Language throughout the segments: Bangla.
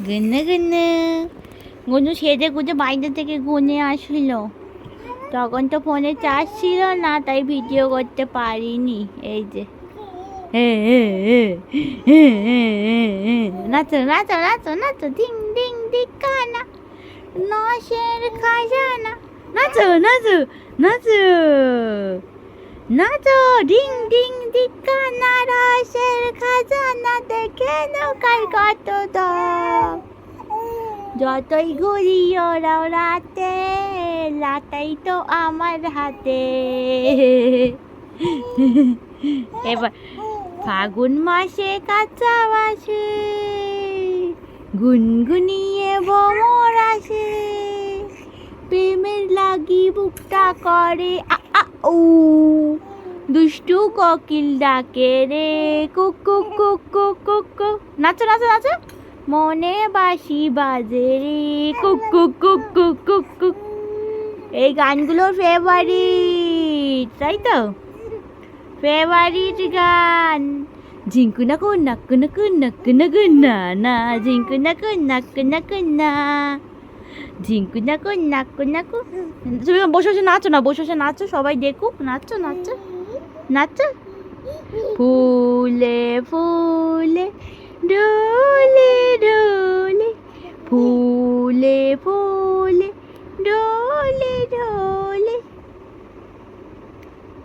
গুন্নে গুন্নে গুনু সেজে গুজে বাইরে থেকে গুনে আসলো। তখন তো ফোনে চার্জ ছিল না, তাই ভিডিও করতে পারিনি। এই যে নাচো নাচো নাচো নাচো, ডিং ডিং ডিকানা নশের খাজানা। নাচো নাচো নাচো নাচো, ডিং ডিং ডিকানা রসের খাজানা, দেখে নৌকার কত দাম। যতই ঘুরি ওরাও রাতে, লাটাই তো আমার হাতে। এবার ফাগুন মাসে কাঁচা বাসে, গুনগুনিয়ে ভ্রমর আসে, প্রেমের লাগি বুকটা করে আ আ উ, দুষ্টু কোকিল ডাকে রে কুক কুক কুক কুক কুক কুক। নাচো নাচো নাচো, মনে বাঁশি বাজে রে কুক কুক কুক কুক কুক কুক। এই গানগুলোর ফেভারিট, তাই তো? ফেভারিট গান। ঝিঙ্কু নাকু নাকু নাকু নাকু নাকু না না, ঝিঙ্কু নাকু নাকু নাকু না, ঝিঙ্কু নাকু নাকু নাকু। তুমি বসে বসে নাচো না, বসে বসে নাচো, সবাই দেখুক। নাচো নাচো নাচো। ফুলে ফুলে ডোলে ডোলে, ফুলে ফুলে ডোলে ডোলে।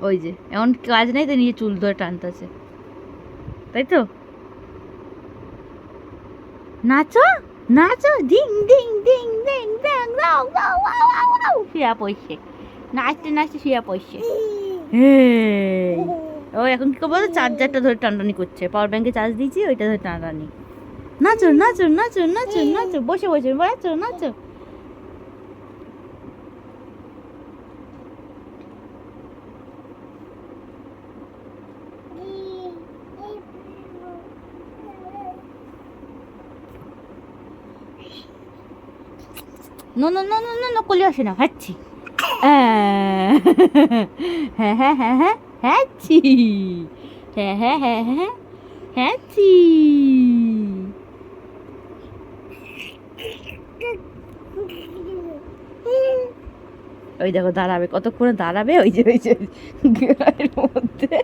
ওই যে এমন কাজ নেই তো, নিজে চুল ধরে টানতেছে, তাই তো? নাচো নাচো, ডিং ডিং ডিং ডিং ডিং দাও দাও দাও দাও। শুয়া পড়ছে, নাচতে নাচতে শুয়া পড়ছে। ও এখন কি বলতো, চার্জারটা ধরে টানটানি করছে, পাওয়ার ব্যাংকে চার্জ দিয়েছি, ওইটা ধরে টানটানি। নাচো নাচো নাচো নাচো নাচো, বসে বসে নাচো নাচো। নো নো নো নো নো নো, কোলে আসে না, হাঁচছি। হ্যাঁ হ্যাঁ হ্যাঁ হ্যাঁ হ্যাঁচি, হ্যাঁ হ্যাঁ হ্যাঁ হ্যাঁ হ্যাঁচি। ওই দেখো দাঁড়াবে, কতক্ষণে দাঁড়াবে, ওই যে মধ্যে।